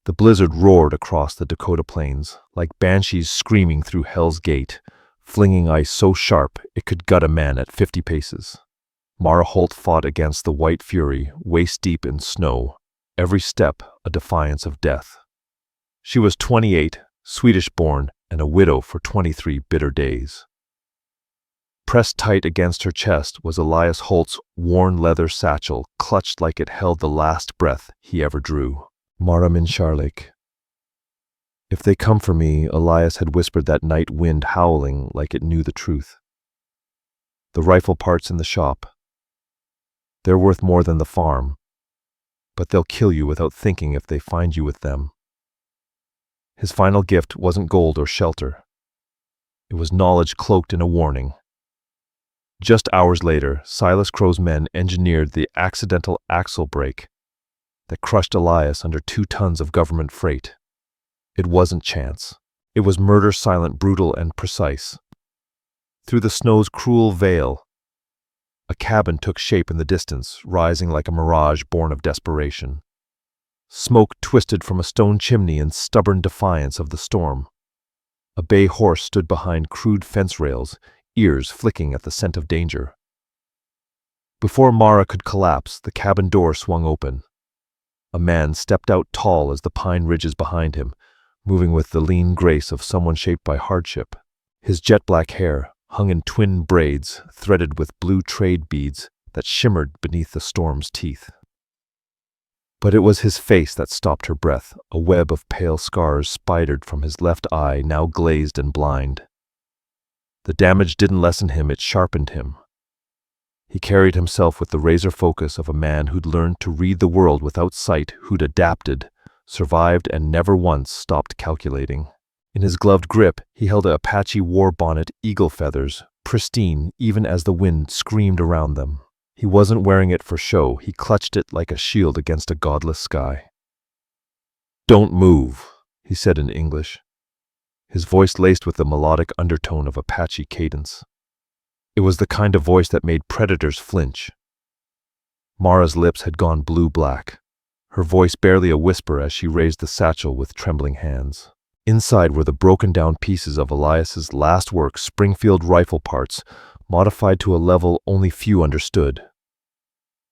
The blizzard roared across the Dakota plains, like banshees screaming through Hell's Gate, flinging ice so sharp it could gut a man at 50 paces. Mara Holt fought against the white fury, waist-deep in snow, every step a defiance of death. She was 28, Swedish-born, and a widow for 23 bitter days. Pressed tight against her chest was Elias Holt's worn leather satchel, clutched like it held the last breath he ever drew. Mara min Charlik. If they come for me, Elias had whispered that night, wind howling like it knew the truth. The rifle parts in the shop. They're worth more than the farm, but they'll kill you without thinking if they find you with them. His final gift wasn't gold or shelter. It was knowledge cloaked in a warning. Just hours later, Silas Crow's men engineered the accidental axle brake that crushed Elias under 2 tons of government freight. It wasn't chance. It was murder, silent, brutal, and precise. Through the snow's cruel veil, a cabin took shape in the distance, rising like a mirage born of desperation. Smoke twisted from a stone chimney in stubborn defiance of the storm. A bay horse stood behind crude fence rails, ears flicking at the scent of danger. Before Mara could collapse, the cabin door swung open. A man stepped out, tall as the pine ridges behind him, moving with the lean grace of someone shaped by hardship. His jet-black hair hung in twin braids threaded with blue trade beads that shimmered beneath the storm's teeth. But it was his face that stopped her breath, a web of pale scars spidered from his left eye, now glazed and blind. The damage didn't lessen him, it sharpened him. He carried himself with the razor focus of a man who'd learned to read the world without sight, who'd adapted, survived, and never once stopped calculating. In his gloved grip, he held a Apache war bonnet, eagle feathers, pristine even as the wind screamed around them. He wasn't wearing it for show, he clutched it like a shield against a godless sky. "Don't move," he said in English, his voice laced with the melodic undertone of Apache cadence. It was the kind of voice that made predators flinch. Mara's lips had gone blue-black, her voice barely a whisper as she raised the satchel with trembling hands. Inside were the broken-down pieces of Elias's last work, Springfield rifle parts, modified to a level only few understood.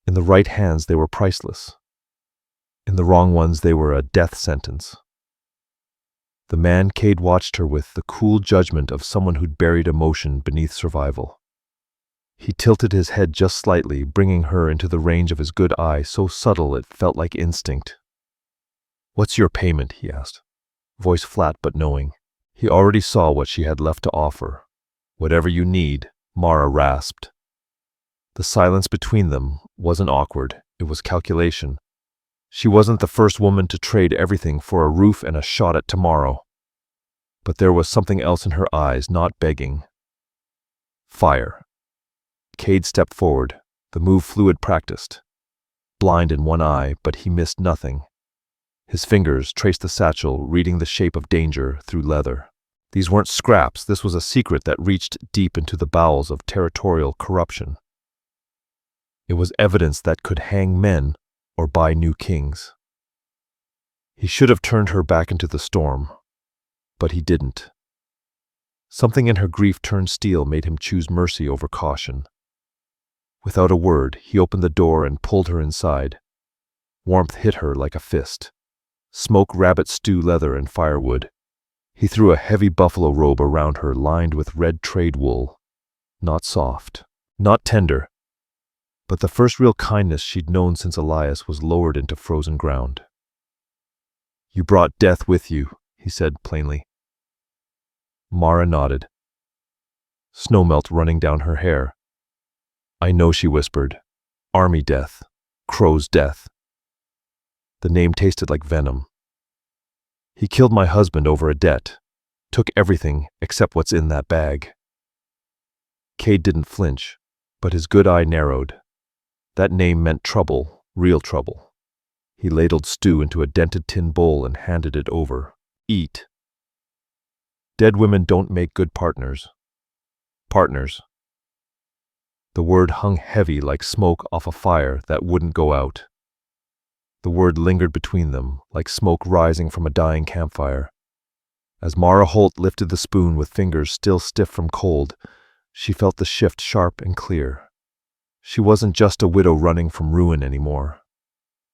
In the right hands they were priceless. In the wrong ones they were a death sentence. The man Cade watched her with the cool judgment of someone who'd buried emotion beneath survival. He tilted his head just slightly, bringing her into the range of his good eye, so subtle it felt like instinct. "What's your payment?" he asked, voice flat but knowing. He already saw what she had left to offer. "Whatever you need," Mara rasped. The silence between them wasn't awkward, it was calculation. She wasn't the first woman to trade everything for a roof and a shot at tomorrow. But there was something else in her eyes, not begging. Fire. Cade stepped forward, the move fluid, practiced. Blind in one eye, but he missed nothing. His fingers traced the satchel, reading the shape of danger through leather. These weren't scraps, this was a secret that reached deep into the bowels of territorial corruption. It was evidence that could hang men or buy new kings. He should have turned her back into the storm, but he didn't. Something in her grief turned steel, made him choose mercy over caution. Without a word, he opened the door and pulled her inside. Warmth hit her like a fist. Smoke, rabbit stew, leather, and firewood. He threw a heavy buffalo robe around her, lined with red trade wool. Not soft, not tender, but the first real kindness she'd known since Elias was lowered into frozen ground. "You brought death with you," he said plainly. Mara nodded, snowmelt running down her hair. "I know," she whispered. "Army death. Crow's death." The name tasted like venom. "He killed my husband over a debt. Took everything except what's in that bag." Cade didn't flinch, but his good eye narrowed. That name meant trouble, real trouble. He ladled stew into a dented tin bowl and handed it over. "Eat." "Dead women don't make good partners." "Partners." The word hung heavy like smoke off a fire that wouldn't go out. The word lingered between them, like smoke rising from a dying campfire. As Mara Holt lifted the spoon with fingers still stiff from cold, she felt the shift sharp and clear. She wasn't just a widow running from ruin anymore.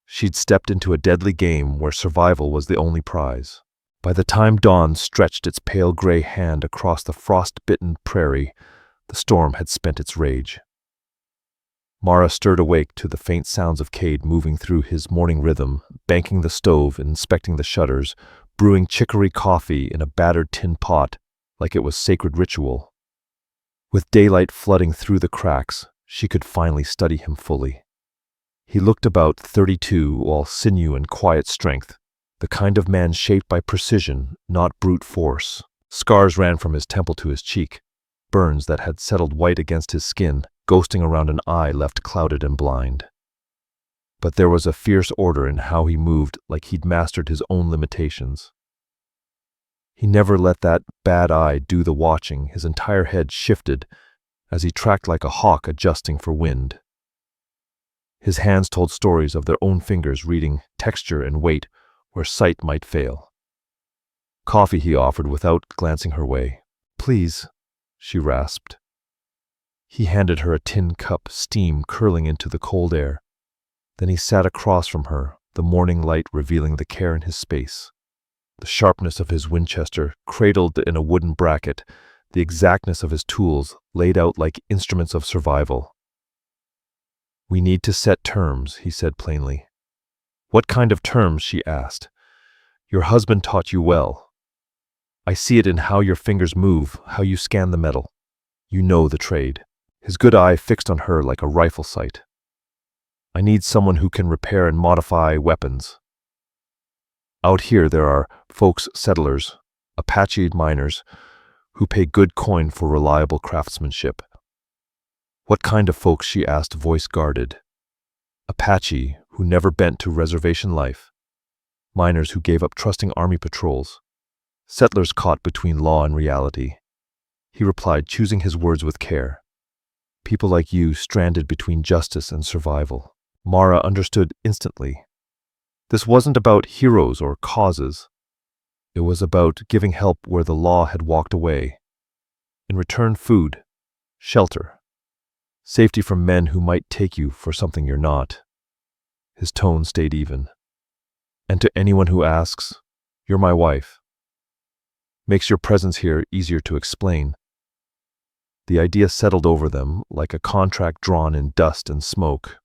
She'd stepped into a deadly game where survival was the only prize. By the time dawn stretched its pale gray hand across the frost-bitten prairie, the storm had spent its rage. Mara stirred awake to the faint sounds of Cade moving through his morning rhythm, banking the stove, inspecting the shutters, brewing chicory coffee in a battered tin pot like it was sacred ritual. With daylight flooding through the cracks, she could finally study him fully. He looked about 32, all sinew and quiet strength, the kind of man shaped by precision, not brute force. Scars ran from his temple to his cheek, burns that had settled white against his skin, ghosting around an eye left clouded and blind. But there was a fierce order in how he moved, like he'd mastered his own limitations. He never let that bad eye do the watching. His entire head shifted as he tracked like a hawk adjusting for wind. His hands told stories of their own fingers, reading texture and weight where sight might fail. Coffee he offered without glancing her way. "Please," she rasped. He handed her a tin cup, steam curling into the cold air. Then he sat across from her, the morning light revealing the care in his space. The sharpness of his Winchester, cradled in a wooden bracket, the exactness of his tools, laid out like instruments of survival. "We need to set terms," he said plainly. "What kind of terms?" she asked. "Your husband taught you well. I see it in how your fingers move, how you scan the metal. You know the trade." His good eye fixed on her like a rifle sight. "I need someone who can repair and modify weapons. Out here there are folks, settlers, Apache miners, who pay good coin for reliable craftsmanship." "What kind of folks?" she asked, voice guarded. "Apache, who never bent to reservation life. Miners who gave up trusting army patrols. Settlers caught between law and reality." He replied, choosing his words with care. "People like you stranded between justice and survival." Mara understood instantly. This wasn't about heroes or causes. It was about giving help where the law had walked away. In return, food, shelter, safety from men who might take you for something you're not. His tone stayed even. "And to anyone who asks, you're my wife. Makes your presence here easier to explain." The idea settled over them like a contract drawn in dust and smoke.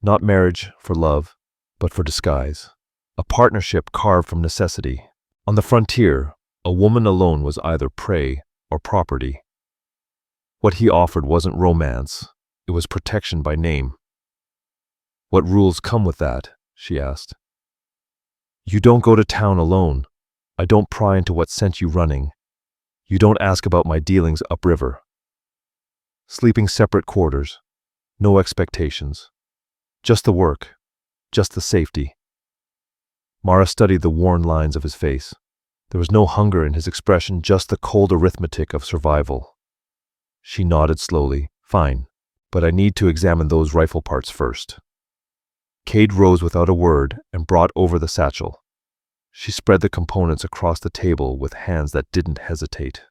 Not marriage for love, but for disguise. A partnership carved from necessity. On the frontier, a woman alone was either prey or property. What he offered wasn't romance, it was protection by name. "What rules come with that?" she asked. "You don't go to town alone. I don't pry into what sent you running. You don't ask about my dealings upriver. Sleeping separate quarters, no expectations. Just the work, just the safety." Mara studied the worn lines of his face. There was no hunger in his expression, just the cold arithmetic of survival. She nodded slowly. "Fine, but I need to examine those rifle parts first." Cade rose without a word and brought over the satchel. She spread the components across the table with hands that didn't hesitate.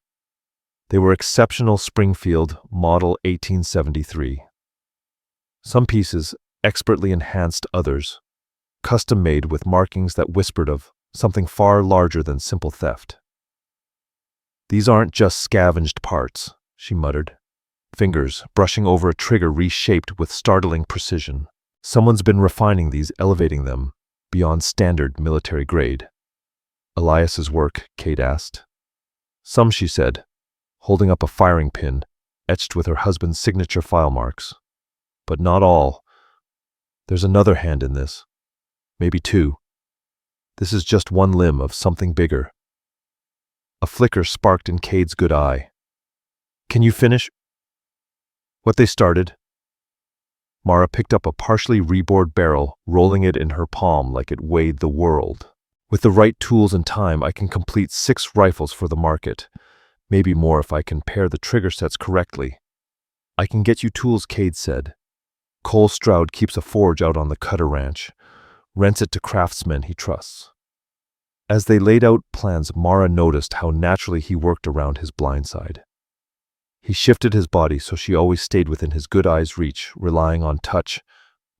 They were exceptional Springfield, model 1873. Some pieces expertly enhanced, others custom-made with markings that whispered of something far larger than simple theft. "These aren't just scavenged parts," she muttered, fingers brushing over a trigger reshaped with startling precision. "Someone's been refining these, elevating them beyond standard military grade." "Elias's work?" Cade asked. "Some," she said, holding up a firing pin etched with her husband's signature file marks. "But not all. There's another hand in this. Maybe two. This is just one limb of something bigger." A flicker sparked in Cade's good eye. "Can you finish what they started?" Mara picked up a partially rebored barrel, rolling it in her palm like it weighed the world. "With the right tools and time, I can complete 6 rifles for the market. Maybe more if I can pair the trigger sets correctly." "I can get you tools," Cade said. "Cole Stroud keeps a forge out on the Cutter Ranch. rents it to craftsmen he trusts. As they laid out plans, Mara noticed how naturally he worked around his blind side. He shifted his body so she always stayed within his good eye's reach, relying on touch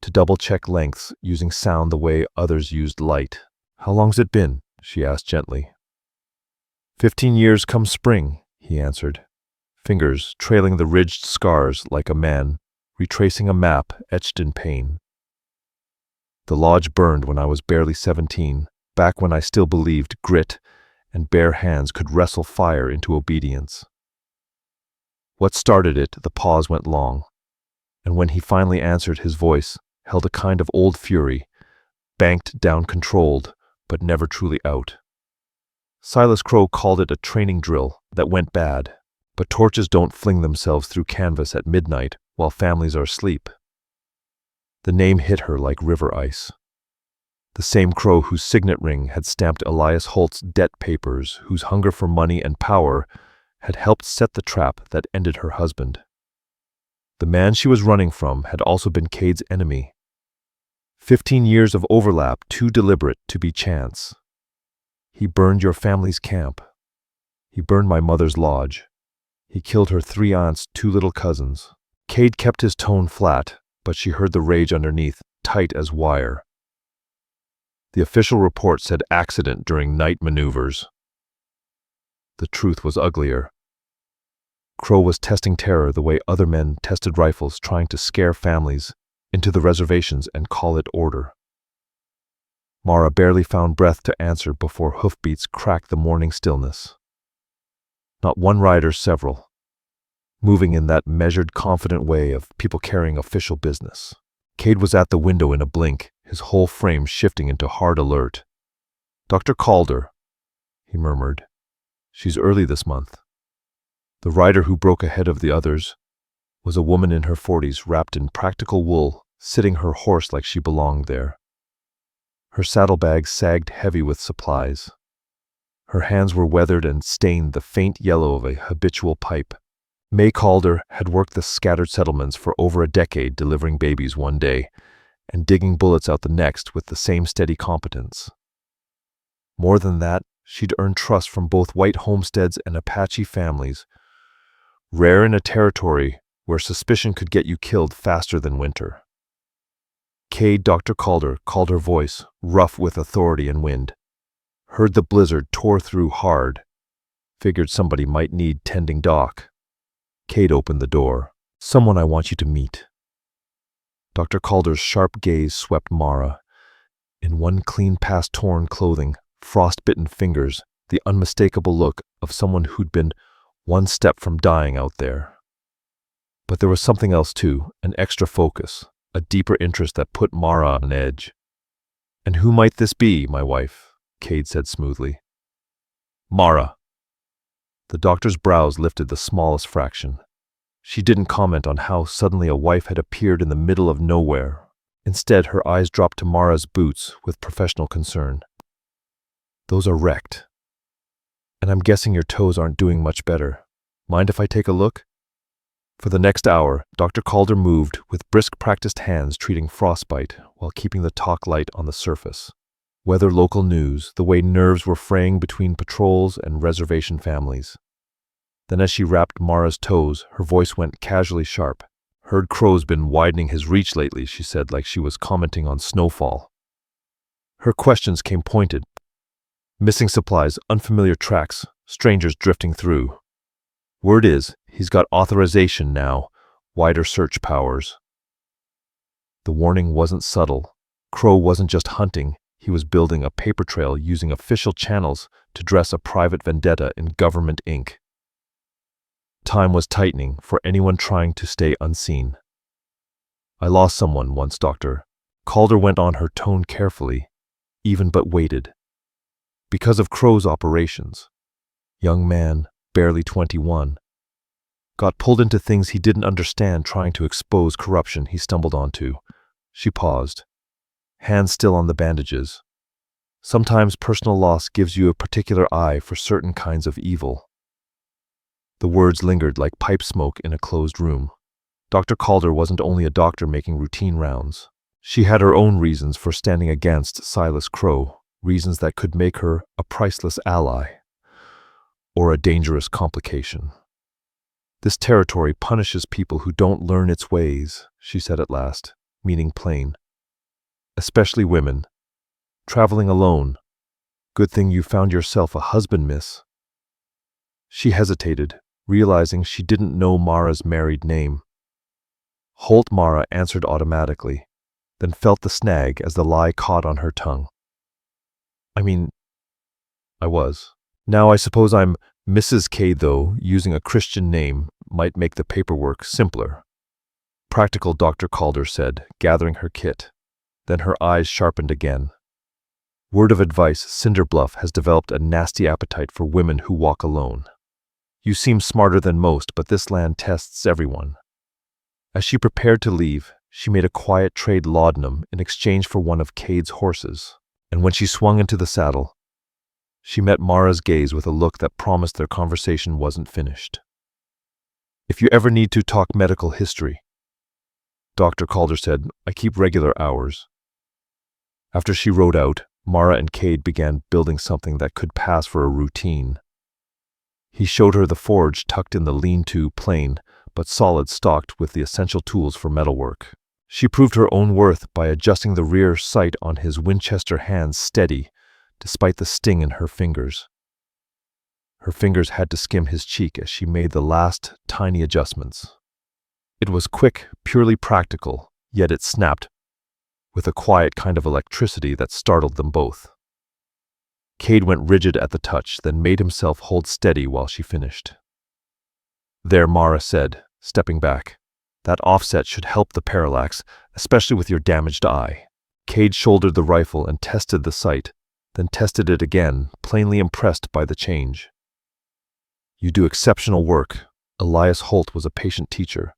to double-check lengths, using sound the way others used light. "How long's it been?" she asked gently. 15 years come spring," he answered, fingers trailing the ridged scars like a man retracing a map etched in pain. "The lodge burned when I was barely 17, back when I still believed grit and bare hands could wrestle fire into obedience." What started it? The pause went long, and when he finally answered, his voice held a kind of old fury, banked down, controlled, but never truly out. Silas Crow called it a training drill that went bad, but torches don't fling themselves through canvas at midnight while families are asleep. The name hit her like river ice. The same Crow whose signet ring had stamped Elias Holt's debt papers, whose hunger for money and power had helped set the trap that ended her husband. The man she was running from had also been Cade's enemy. 15 years of overlap, too deliberate to be chance. "He burned your family's camp. He burned my mother's lodge. He killed her 3 aunts, 2 little cousins." Cade kept his tone flat, but she heard the rage underneath, tight as wire. The official report said accident during night maneuvers. The truth was uglier. Crow was testing terror the way other men tested rifles, trying to scare families into the reservations and call it order. Mara barely found breath to answer before hoofbeats cracked the morning stillness. Not one rider, several, moving in that measured, confident way of people carrying official business. Cade was at the window in a blink, his whole frame shifting into hard alert. "Dr. Calder," he murmured. "She's early this month." The rider who broke ahead of the others was a woman in her 40s, wrapped in practical wool, sitting her horse like she belonged there. Her saddlebag sagged heavy with supplies. Her hands were weathered and stained the faint yellow of a habitual pipe. May Calder had worked the scattered settlements for over a decade, delivering babies one day and digging bullets out the next with the same steady competence. More than that, she'd earned trust from both white homesteads and Apache families, rare in a territory where suspicion could get you killed faster than winter. Cade, Dr. Calder, called her voice, rough with authority and wind. Heard the blizzard tore through hard. Figured somebody might need tending Doc. Cade opened the door. "Someone I want you to meet." Dr. Calder's sharp gaze swept Mara. In one clean past torn clothing, frost-bitten fingers, the unmistakable look of someone who'd been one step from dying out there. But there was something else too, an extra focus, a deeper interest that put Mara on edge. "And who might this be, my wife?" Cade said smoothly. "Mara." The doctor's brows lifted the smallest fraction. She didn't comment on how suddenly a wife had appeared in the middle of nowhere. Instead, her eyes dropped to Mara's boots with professional concern. "Those are wrecked. And I'm guessing your toes aren't doing much better. Mind if I take a look?" For the next hour, Dr. Calder moved with brisk, practiced hands, treating frostbite while keeping the talk light on the surface. Weather, local news, the way nerves were fraying between patrols and reservation families. Then as she wrapped Mara's toes, her voice went casually sharp. "Heard Crow's been widening his reach lately," she said, like she was commenting on snowfall. Her questions came pointed. "Missing supplies, unfamiliar tracks, strangers drifting through. Word is, he's got authorization now, wider search powers." The warning wasn't subtle. Crow wasn't just hunting, he was building a paper trail using official channels to dress a private vendetta in government ink. Time was tightening for anyone trying to stay unseen. "I lost someone once, Doctor." Calder went on, her tone carefully, even but waited. "Because of Crow's operations. Young man, barely 21. Got pulled into things he didn't understand, trying to expose corruption he stumbled onto." She paused, hands still on the bandages. "Sometimes personal loss gives you a particular eye for certain kinds of evil." The words lingered like pipe smoke in a closed room. Dr. Calder wasn't only a doctor making routine rounds. She had her own reasons for standing against Silas Crow, reasons that could make her a priceless ally or a dangerous complication. This territory punishes people who don't learn its ways, she said at last, meaning plain. Especially women. Traveling alone. Good thing you found yourself a husband, miss. She hesitated, realizing she didn't know Mara's married name. Holt Mara answered automatically, then felt the snag as the lie caught on her tongue. I was. Now I suppose I'm Mrs. Cade, though using a Christian name might make the paperwork simpler. Practical Dr. Calder said, gathering her kit. Then her eyes sharpened again. Word of advice, Cinderbluff has developed a nasty appetite for women who walk alone. You seem smarter than most, but this land tests everyone. As she prepared to leave, she made a quiet trade laudanum in exchange for one of Cade's horses, and when she swung into the saddle, she met Mara's gaze with a look that promised their conversation wasn't finished. If you ever need to talk medical history, Dr. Calder said, I keep regular hours. After she rode out, Mara and Cade began building something that could pass for a routine. He showed her the forge tucked in the lean-to, plain, but solid, stocked with the essential tools for metalwork. She proved her own worth by adjusting the rear sight on his Winchester hands steady, despite the sting in her fingers. Her fingers had to skim his cheek as she made the last tiny adjustments. It was quick, purely practical, yet it snapped with a quiet kind of electricity that startled them both. Cade went rigid at the touch, then made himself hold steady while she finished. There, Mara said, stepping back. That offset should help the parallax, especially with your damaged eye. Cade shouldered the rifle and tested the sight, then tested it again, plainly impressed by the change. You do exceptional work. Elias Holt was a patient teacher.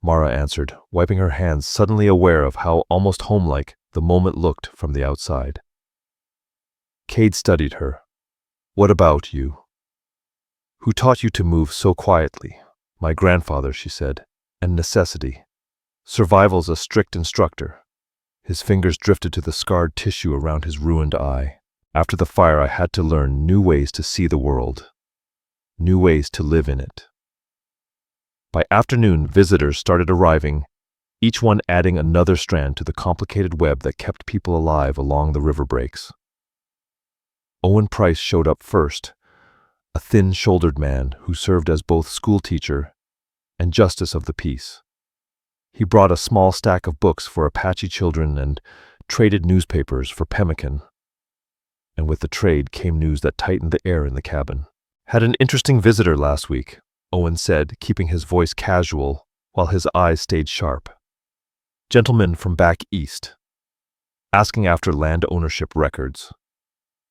Mara answered, wiping her hands, suddenly aware of how almost homelike the moment looked from the outside. Cade studied her. What about you? Who taught you to move so quietly? My grandfather, she said, and necessity. Survival's a strict instructor. His fingers drifted to the scarred tissue around his ruined eye. After the fire, I had to learn new ways to see the world, new ways to live in it. By afternoon, visitors started arriving, each one adding another strand to the complicated web that kept people alive along the river breaks. Owen Price showed up first, a thin-shouldered man who served as both schoolteacher and justice of the peace. He brought a small stack of books for Apache children and traded newspapers for pemmican. And with the trade came news that tightened the air in the cabin. Had an interesting visitor last week, Owen said, keeping his voice casual while his eyes stayed sharp. Gentleman from back east, asking after land ownership records.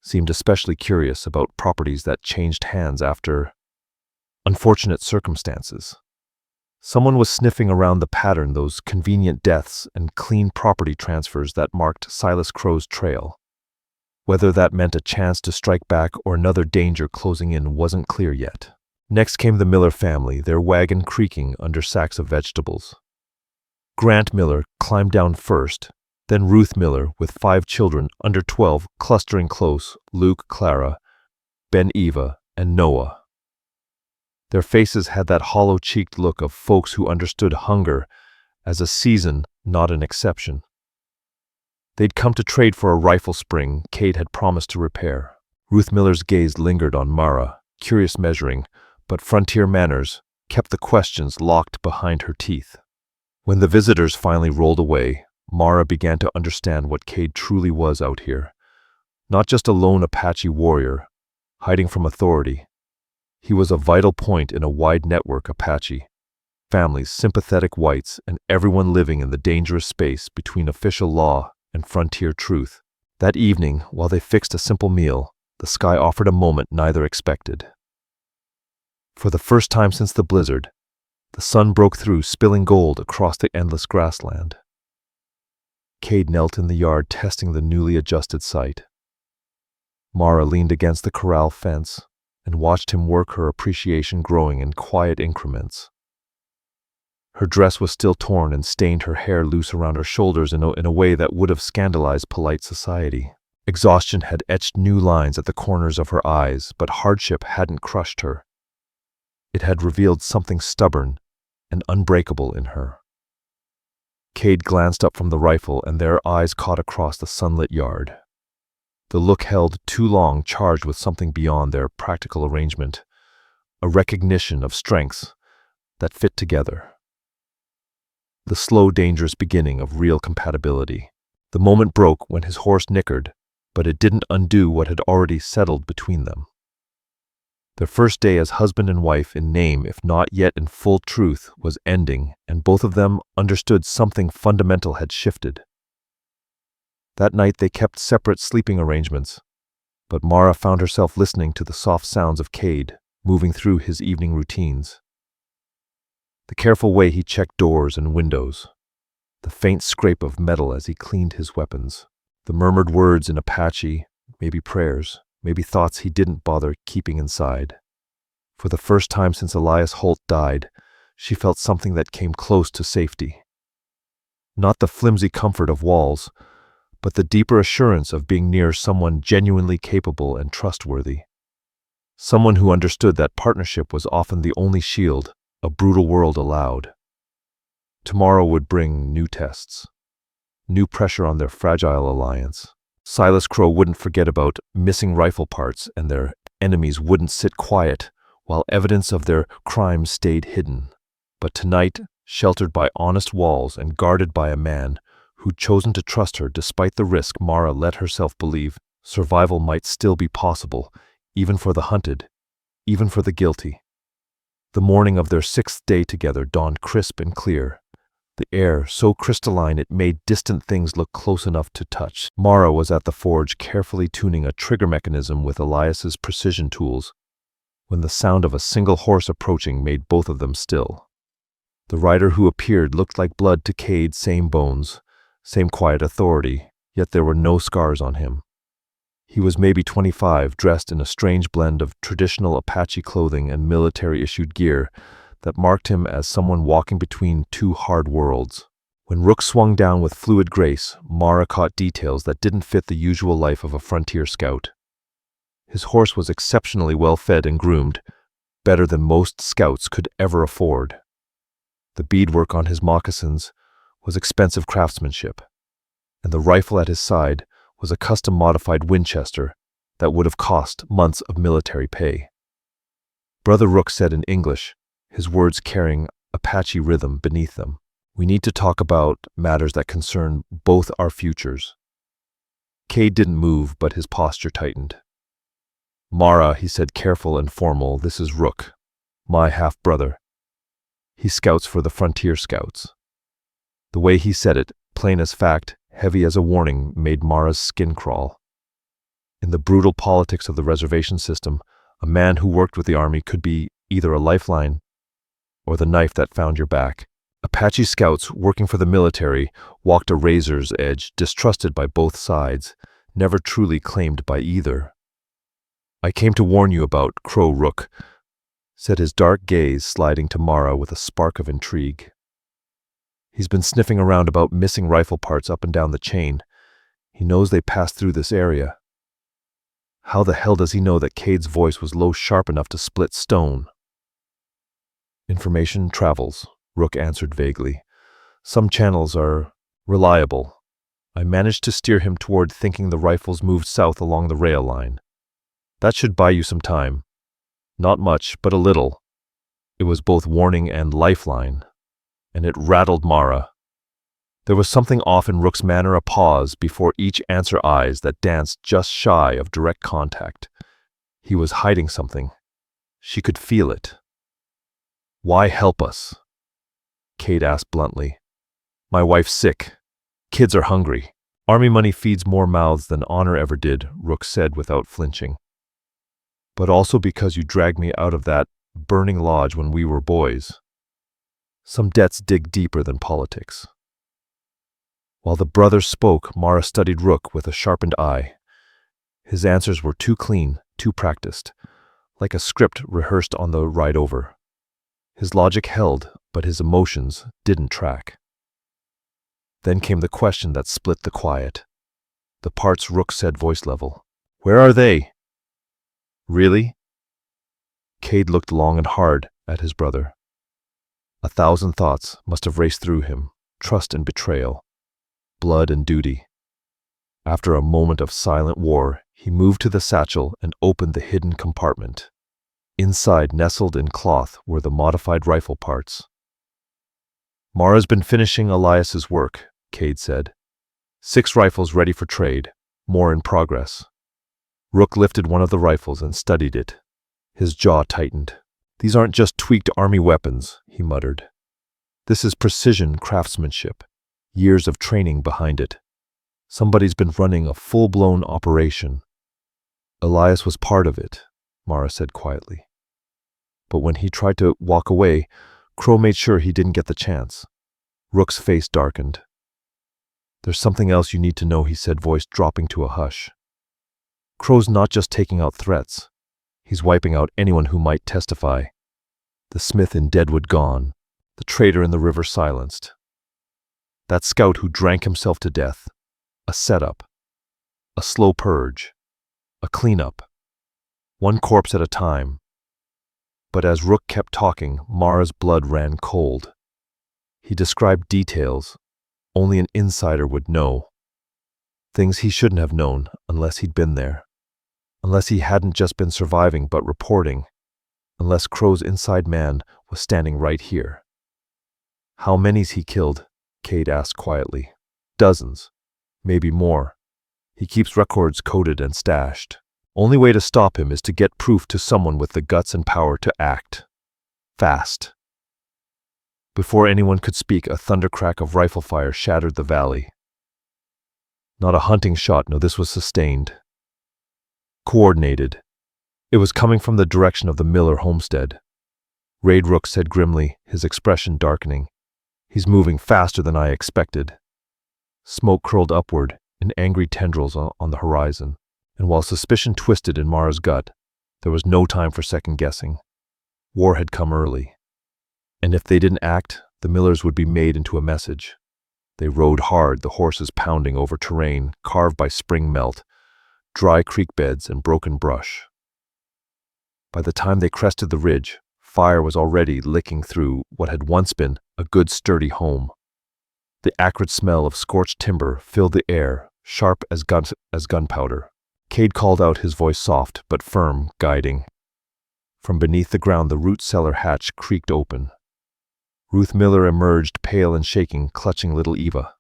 Seemed especially curious about properties that changed hands after unfortunate circumstances. Someone was sniffing around the pattern, those convenient deaths and clean property transfers that marked Silas Crow's trail. Whether that meant a chance to strike back or another danger closing in wasn't clear yet. Next came the Miller family, their wagon creaking under sacks of vegetables. Grant Miller climbed down first, then Ruth Miller with 5 children under 12 clustering close, Luke, Clara, Ben, Eva, and Noah. Their faces had that hollow-cheeked look of folks who understood hunger as a season, not an exception. They'd come to trade for a rifle spring Cade had promised to repair. Ruth Miller's gaze lingered on Mara, curious measuring, but frontier manners kept the questions locked behind her teeth. When the visitors finally rolled away, Mara began to understand what Cade truly was out here. Not just a lone Apache warrior, hiding from authority. He was a vital point in a wide network Apache, families, sympathetic whites, and everyone living in the dangerous space between official law and frontier truth. That evening, while they fixed a simple meal, the sky offered a moment neither expected. For the first time since the blizzard, the sun broke through, spilling gold across the endless grassland. Cade knelt in the yard, testing the newly adjusted sight. Mara leaned against the corral fence and watched him work, her appreciation growing in quiet increments. Her dress was still torn and stained, her hair loose around her shoulders in a way that would have scandalized polite society. Exhaustion had etched new lines at the corners of her eyes, but hardship hadn't crushed her. It had revealed something stubborn and unbreakable in her. Cade glanced up from the rifle, and their eyes caught across the sunlit yard. The look held too long, charged with something beyond their practical arrangement, a recognition of strengths that fit together. The slow, dangerous beginning of real compatibility. The moment broke when his horse nickered, but it didn't undo what had already settled between them. Their first day as husband and wife in name, if not yet in full truth, was ending, and both of them understood something fundamental had shifted. That night they kept separate sleeping arrangements, but Mara found herself listening to the soft sounds of Cade moving through his evening routines. The careful way he checked doors and windows, the faint scrape of metal as he cleaned his weapons, the murmured words in Apache, maybe prayers, maybe thoughts he didn't bother keeping inside. For the first time since Elias Holt died, she felt something that came close to safety. Not the flimsy comfort of walls, but the deeper assurance of being near someone genuinely capable and trustworthy. Someone who understood that partnership was often the only shield a brutal world allowed. Tomorrow would bring new tests, new pressure on their fragile alliance. Silas Crow wouldn't forget about missing rifle parts, and their enemies wouldn't sit quiet while evidence of their crimes stayed hidden. But tonight, sheltered by honest walls and guarded by a man who'd chosen to trust her despite the risk, Mara let herself believe survival might still be possible, even for the hunted, even for the guilty. The morning of their 6th day together dawned crisp and clear, the air so crystalline it made distant things look close enough to touch. Mara was at the forge carefully tuning a trigger mechanism with Elias's precision tools when the sound of a single horse approaching made both of them still. The rider who appeared looked like blood to Cade, same bones, same quiet authority, yet there were no scars on him. He was maybe 25, dressed in a strange blend of traditional Apache clothing and military-issued gear that marked him as someone walking between two hard worlds. When Rook swung down with fluid grace, Mara caught details that didn't fit the usual life of a frontier scout. His horse was exceptionally well fed and groomed, better than most scouts could ever afford. The beadwork on his moccasins was expensive craftsmanship, and the rifle at his side was a custom-modified Winchester that would have cost months of military pay. Brother Rook said in English, his words carrying Apache rhythm beneath them, "We need to talk about matters that concern both our futures." Cade didn't move, but his posture tightened. "Mara," he said, careful and formal, "this is Rook, my half-brother. He scouts for the Frontier Scouts." The way he said it, plain as fact, heavy as a warning, made Mara's skin crawl. In the brutal politics of the reservation system, a man who worked with the army could be either a lifeline or the knife that found your back. Apache scouts working for the military walked a razor's edge, distrusted by both sides, never truly claimed by either. "I came to warn you about Crow Rook," said his dark gaze sliding to Mara with a spark of intrigue. "He's been sniffing around about missing rifle parts up and down the chain. He knows they passed through this area." How the hell does he know that Cade's voice was low sharp enough to split stone? "Information travels," Rook answered vaguely. "Some channels are reliable. I managed to steer him toward thinking the rifles moved south along the rail line. That should buy you some time. Not much, but a little." It was both warning and lifeline, and it rattled Mara. There was something off in Rook's manner, a pause before each answer, eyes that danced just shy of direct contact. He was hiding something. She could feel it. "Why help us?" Cade asked bluntly. "My wife's sick. Kids are hungry. Army money feeds more mouths than honor ever did," Rook said without flinching. "But also because you dragged me out of that burning lodge when we were boys. Some debts dig deeper than politics." While the brothers spoke, Mara studied Rook with a sharpened eye. His answers were too clean, too practiced, like a script rehearsed on the ride over. His logic held, but his emotions didn't track. Then came the question that split the quiet. The parts Rook said voice level. "Where are they?" "Really?" Cade looked long and hard at his brother. 1,000 thoughts must have raced through him, trust and betrayal, blood and duty. After a moment of silent war, he moved to the satchel and opened the hidden compartment. Inside, nestled in cloth, were the modified rifle parts. "Mara's been finishing Elias's work," Cade said. 6 rifles ready for trade, more in progress." Rook lifted one of the rifles and studied it. His jaw tightened. "These aren't just tweaked army weapons," he muttered. "This is precision craftsmanship, years of training behind it. Somebody's been running a full-blown operation." "Elias was part of it," Mara said quietly. But when he tried to walk away, Crow made sure he didn't get the chance. Rook's face darkened. "There's something else you need to know," he said, voice dropping to a hush. "Crow's not just taking out threats. He's wiping out anyone who might testify. The smith in Deadwood gone, the traitor in the river silenced. That scout who drank himself to death. A setup. A slow purge. A cleanup. One corpse at a time." But as Rook kept talking, Mara's blood ran cold. He described details only an insider would know. Things he shouldn't have known unless he'd been there. Unless he hadn't just been surviving but reporting. Unless Crow's inside man was standing right here. "How many's he killed?" Cade asked quietly. "Dozens. Maybe more. He keeps records coded and stashed. Only way to stop him is to get proof to someone with the guts and power to act. Fast." Before anyone could speak, a thundercrack of rifle fire shattered the valley. Not a hunting shot, no, this was sustained. Coordinated. It was coming from the direction of the Miller homestead. Raid Rook said grimly, his expression darkening. "He's moving faster than I expected." Smoke curled upward in angry tendrils on the horizon, and while suspicion twisted in Mara's gut, there was no time for second-guessing. War had come early. And if they didn't act, the Millers would be made into a message. They rode hard, the horses pounding over terrain carved by spring melt, dry creek beds and broken brush. By the time they crested the ridge, fire was already licking through what had once been a good sturdy home. The acrid smell of scorched timber filled the air, sharp as gunpowder. Cade called out, his voice soft but firm, guiding. From beneath the ground the root cellar hatch creaked open. Ruth Miller emerged, pale and shaking, clutching little Eva.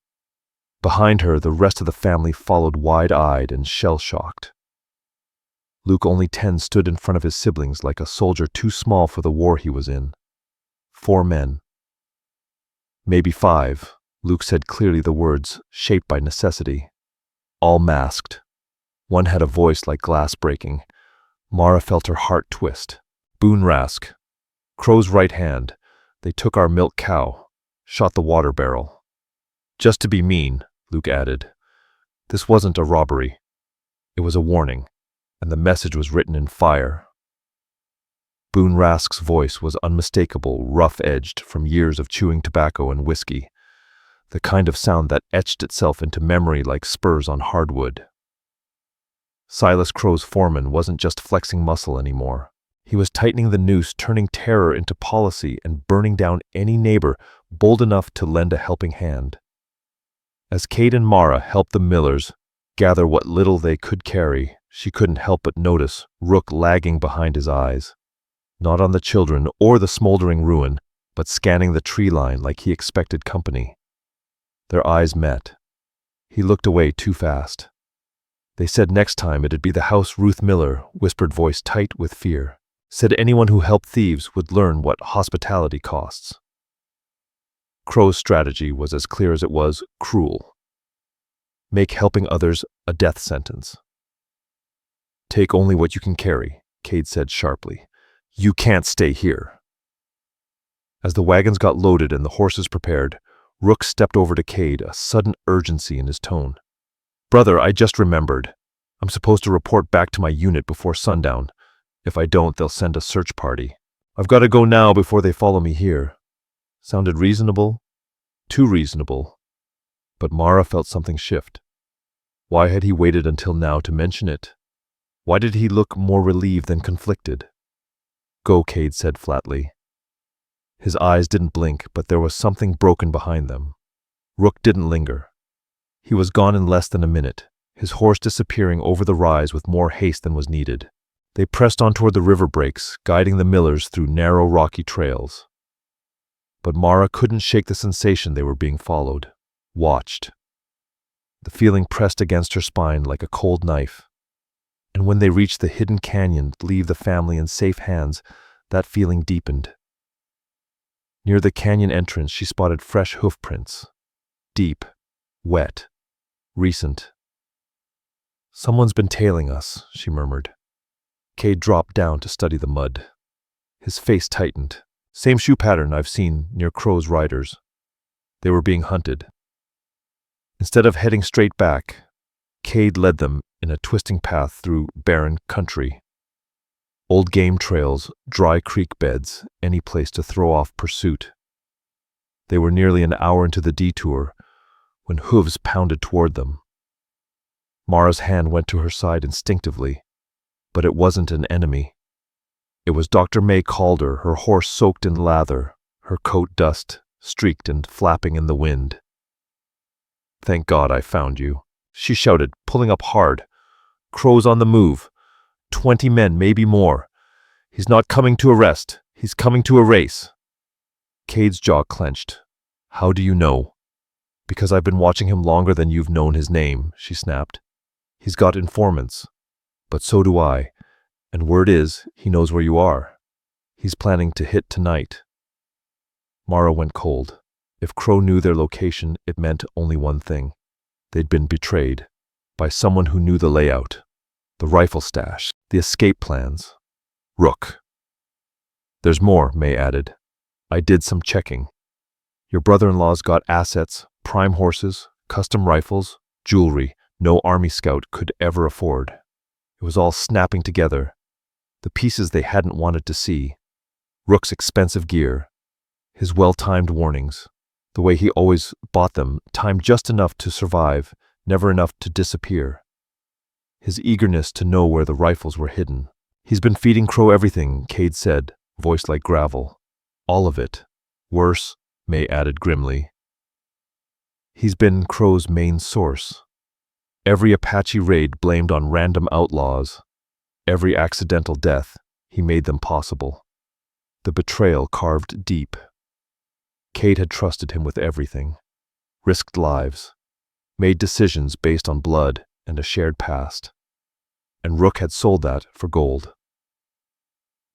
Behind her, the rest of the family followed wide-eyed and shell-shocked. Luke, only 10, stood in front of his siblings like a soldier too small for the war he was in. 4 men. Maybe 5, Luke said clearly, the words shaped by necessity. All masked. One had a voice like glass breaking. Mara felt her heart twist. Boone Rask. Crow's right hand. They took our milk cow, shot the water barrel. Just to be mean, Luke added. This wasn't a robbery. It was a warning, and the message was written in fire. Boone Rask's voice was unmistakable, rough-edged from years of chewing tobacco and whiskey, the kind of sound that etched itself into memory like spurs on hardwood. Silas Crow's foreman wasn't just flexing muscle anymore. He was tightening the noose, turning terror into policy, and burning down any neighbor bold enough to lend a helping hand. As Cade and Mara helped the Millers gather what little they could carry, she couldn't help but notice Rook lagging behind his eyes. Not on the children or the smoldering ruin, but scanning the tree line like he expected company. Their eyes met. He looked away too fast. They said next time it'd be the house Ruth Miller, whispered voice tight with fear. Said anyone who helped thieves would learn what hospitality costs. Crow's strategy was as clear as it was cruel. Make helping others a death sentence. Take only what you can carry, Cade said sharply. You can't stay here. As the wagons got loaded and the horses prepared, Rook stepped over to Cade, a sudden urgency in his tone. Brother, I just remembered. I'm supposed to report back to my unit before sundown. If I don't, they'll send a search party. I've got to go now before they follow me here. Sounded reasonable? Too reasonable. But Mara felt something shift. Why had he waited until now to mention it? Why did he look more relieved than conflicted? Go, Cade said flatly. His eyes didn't blink, but there was something broken behind them. Rook didn't linger. He was gone in less than a minute, his horse disappearing over the rise with more haste than was needed. They pressed on toward the river breaks, guiding the millers through narrow rocky trails. But Mara couldn't shake the sensation they were being followed, watched. The feeling pressed against her spine like a cold knife. And when they reached the hidden canyon to leave the family in safe hands, that feeling deepened. Near the canyon entrance, she spotted fresh hoof prints. Deep, wet, recent. Someone's been tailing us, she murmured. Cade dropped down to study the mud. His face tightened. Same shoe pattern I've seen near Crow's riders. They were being hunted. Instead of heading straight back, Cade led them in a twisting path through barren country. Old game trails, dry creek beds, any place to throw off pursuit. They were nearly an hour into the detour when hooves pounded toward them. Mara's hand went to her side instinctively, but it wasn't an enemy. It was Dr. May Calder, her horse soaked in lather, her coat dust, streaked and flapping in the wind. "Thank God I found you," she shouted, pulling up hard. "Crow's on the move. 20 men, maybe more. He's not coming to arrest. He's coming to a race." Cade's jaw clenched. "How do you know?" "Because I've been watching him longer than you've known his name," she snapped. "He's got informants. But so do I. And word is, he knows where you are. He's planning to hit tonight." Mara went cold. If Crow knew their location, it meant only one thing. They'd been betrayed by someone who knew the layout, the rifle stash, the escape plans. Rook. "There's more," May added. "I did some checking. Your brother-in-law's got assets, prime horses, custom rifles, jewelry no army scout could ever afford. It was all snapping together, the pieces they hadn't wanted to see. Rook's expensive gear, his well-timed warnings, the way he always bought them, timed just enough to survive, never enough to disappear. His eagerness to know where the rifles were hidden. "He's been feeding Crow everything," Cade said, voice like gravel. "All of it. Worse," May added grimly. "He's been Crow's main source. Every Apache raid blamed on random outlaws. Every accidental death, he made them possible. The betrayal carved deep. Cade had trusted him with everything, risked lives, made decisions based on blood and a shared past. And Rook had sold that for gold.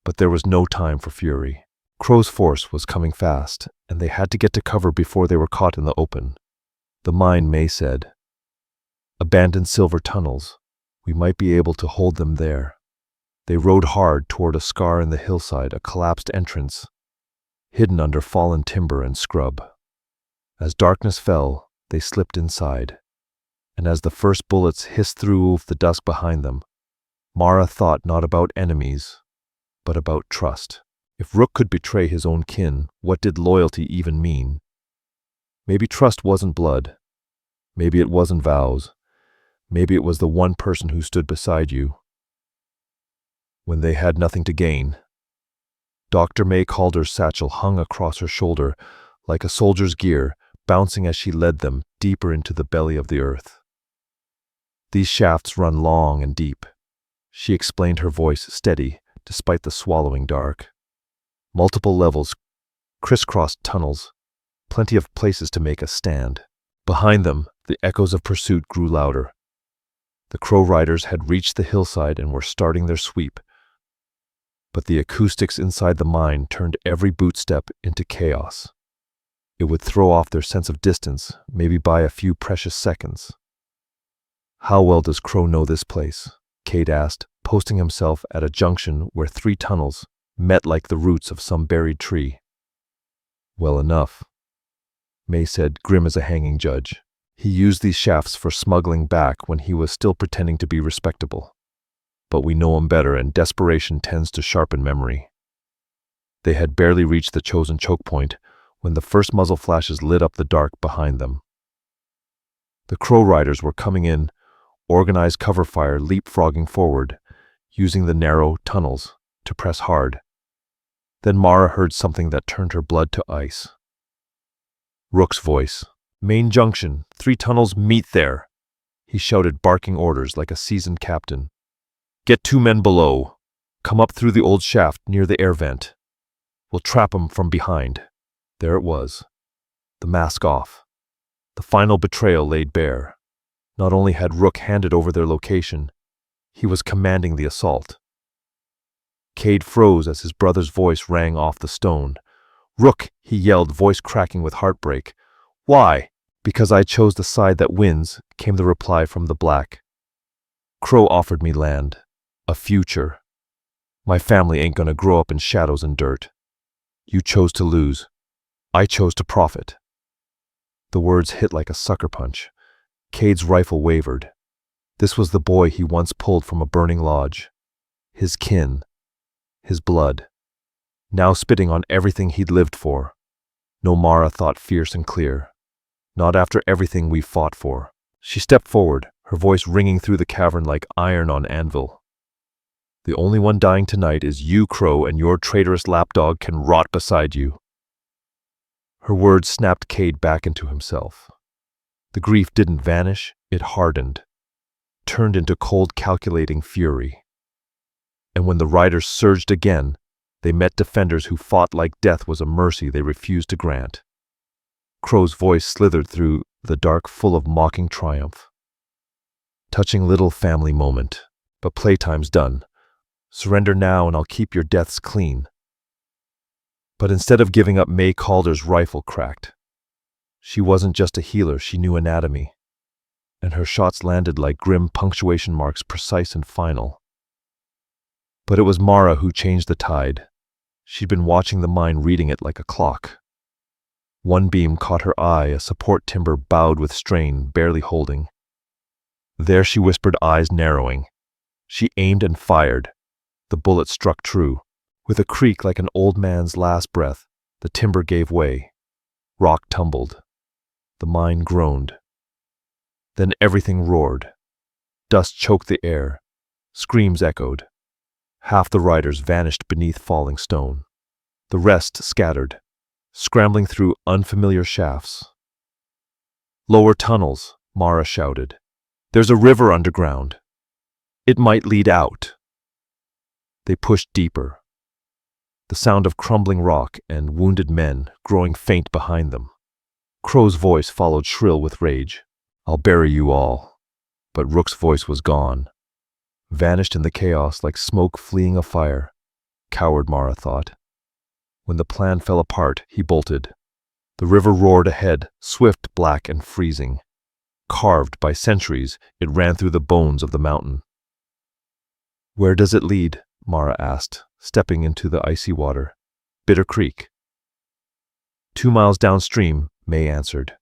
But there was no time for fury. Crow's force was coming fast, and they had to get to cover before they were caught in the open. The mine, May said. Abandoned silver tunnels. We might be able to hold them there. They rode hard toward a scar in the hillside, a collapsed entrance, hidden under fallen timber and scrub. As darkness fell, they slipped inside. And as the first bullets hissed through the dusk behind them, Mara thought not about enemies, but about trust. If Rook could betray his own kin, what did loyalty even mean? Maybe trust wasn't blood. Maybe it wasn't vows. Maybe it was the one person who stood beside you when they had nothing to gain. Dr. May Calder's satchel hung across her shoulder like a soldier's gear, bouncing as she led them deeper into the belly of the earth. "These shafts run long and deep," she explained, her voice steady despite the swallowing dark. "Multiple levels, crisscrossed tunnels, plenty of places to make a stand." Behind them, the echoes of pursuit grew louder. The Crow riders had reached the hillside and were starting their sweep. But the acoustics inside the mine turned every bootstep into chaos. It would throw off their sense of distance, maybe by a few precious seconds. "How well does Crow know this place?" Cade asked, posting himself at a junction where 3 tunnels met like the roots of some buried tree. "Well enough," May said, grim as a hanging judge. "He used these shafts for smuggling back when he was still pretending to be respectable. But we know him better, and desperation tends to sharpen memory." They had barely reached the chosen choke point when the first muzzle flashes lit up the dark behind them. The Crow riders were coming in, organized cover fire leapfrogging forward, using the narrow tunnels to press hard. Then Mara heard something that turned her blood to ice. Rook's voice. "Main junction, 3 tunnels, meet there," he shouted, barking orders like a seasoned captain. "Get 2 men below. Come up through the old shaft near the air vent. We'll trap 'em from behind." There it was. The mask off. The final betrayal laid bare. Not only had Rook handed over their location, he was commanding the assault. Cade froze as his brother's voice rang off the stone. "Rook," he yelled, voice cracking with heartbreak. "Why?" "Because I chose the side that wins," came the reply from the black. "Crow offered me land. A future. My family ain't gonna grow up in shadows and dirt. You chose to lose. I chose to profit." The words hit like a sucker punch. Cade's rifle wavered. This was the boy he once pulled from a burning lodge. His kin. His blood. Now spitting on everything he'd lived for. No, Mara thought fierce and clear. Not after everything we fought for. She stepped forward, her voice ringing through the cavern like iron on anvil. "The only one dying tonight is you, Crow, and your traitorous lapdog can rot beside you." Her words snapped Cade back into himself. The grief didn't vanish, it hardened, turned into cold, calculating fury. And when the riders surged again, they met defenders who fought like death was a mercy they refused to grant. Crow's voice slithered through the dark, full of mocking triumph. "Touching little family moment, but playtime's done. Surrender now and I'll keep your deaths clean." But instead of giving up, May Calder's rifle cracked. She wasn't just a healer, she knew anatomy. And her shots landed like grim punctuation marks, precise and final. But it was Mara who changed the tide. She'd been watching the mine, reading it like a clock. One beam caught her eye, a support timber bowed with strain, barely holding. There she whispered, eyes narrowing. She aimed and fired. The bullet struck true. With a creak like an old man's last breath, the timber gave way. Rock tumbled. The mine groaned. Then everything roared. Dust choked the air. Screams echoed. Half the riders vanished beneath falling stone. The rest scattered, scrambling through unfamiliar shafts. "Lower tunnels," Mara shouted. "There's a river underground. It might lead out." They pushed deeper. The sound of crumbling rock and wounded men growing faint behind them. Crow's voice followed, shrill with rage. "I'll bury you all." But Rook's voice was gone. Vanished in the chaos like smoke fleeing a fire. Coward, Mara thought. When the plan fell apart, he bolted. The river roared ahead, swift, black, and freezing. Carved by centuries, it ran through the bones of the mountain. "Where does it lead?" Mara asked, stepping into the icy water. "Bitter Creek." 2 miles downstream, May answered.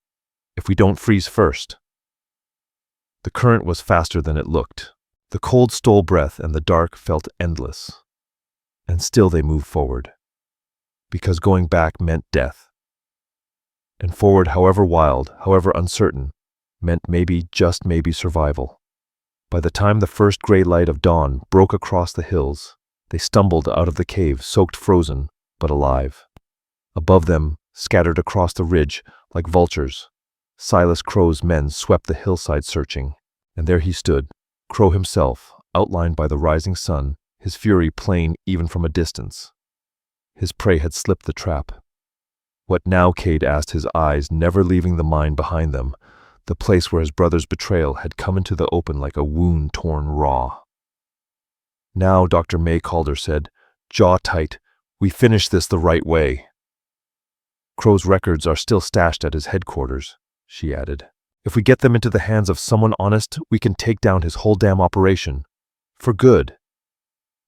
"If we don't freeze first." The current was faster than it looked. The cold stole breath and the dark felt endless. And still they moved forward. Because going back meant death. And forward, however wild, however uncertain, meant maybe, just maybe, survival. By the time the first gray light of dawn broke across the hills, they stumbled out of the cave, soaked, frozen, but alive. Above them, scattered across the ridge like vultures, Silas Crow's men swept the hillside searching, and there he stood, Crow himself, outlined by the rising sun, his fury plain even from a distance. His prey had slipped the trap. What now? Cade asked, his eyes never leaving the mine behind them, the place where his brother's betrayal had come into the open like a wound torn raw. "Now," Dr. May Calder said, jaw tight, "we finish this the right way." "Crow's records are still stashed at his headquarters," she added. "If we get them into the hands of someone honest, we can take down his whole damn operation. For good."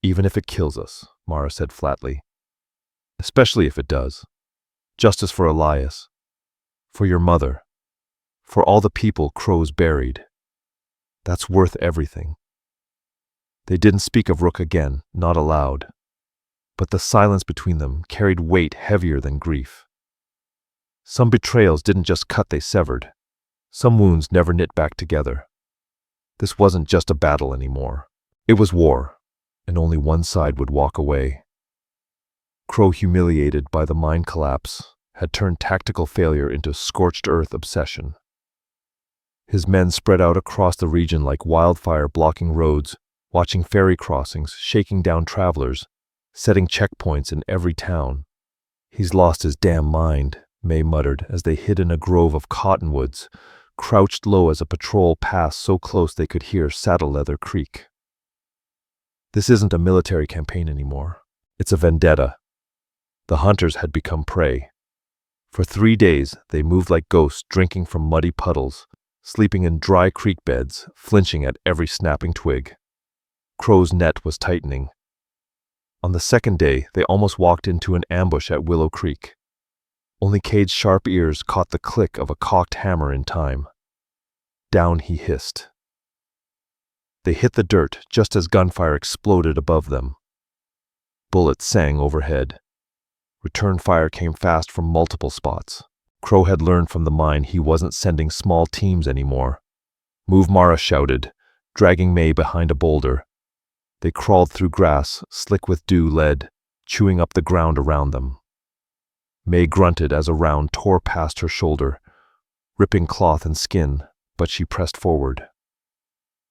"Even if it kills us," Mara said flatly. "Especially if it does. Justice for Elias. For your mother. For all the people Crow's buried. That's worth everything." They didn't speak of Rook again, not aloud. but the silence between them carried weight heavier than grief. Some betrayals didn't just cut, they severed. Some wounds never knit back together. This wasn't just a battle anymore. It was war, and only one side would walk away. Crow, humiliated by the mine collapse, had turned tactical failure into scorched earth obsession. His men spread out across the region like wildfire, blocking roads, watching ferry crossings, shaking down travelers, setting checkpoints in every town. "He's lost his damn mind," May muttered as they hid in a grove of cottonwoods, crouched low as a patrol passed so close they could hear Saddle Leather creak. This isn't a military campaign anymore. It's a vendetta. The hunters had become prey. For 3 days, they moved like ghosts, drinking from muddy puddles, sleeping in dry creek beds, flinching at every snapping twig. Crow's net was tightening. On the second day, they almost walked into an ambush at Willow Creek. Only Cade's sharp ears caught the click of a cocked hammer in time. Down he hissed. They hit the dirt just as gunfire exploded above them. Bullets sang overhead. Return fire came fast from multiple spots. Crow had learned from the mine he wasn't sending small teams anymore. "Move," Mara shouted, dragging May behind a boulder. They crawled through grass, slick with dew lead, chewing up the ground around them. May grunted as a round tore past her shoulder, ripping cloth and skin, but she pressed forward.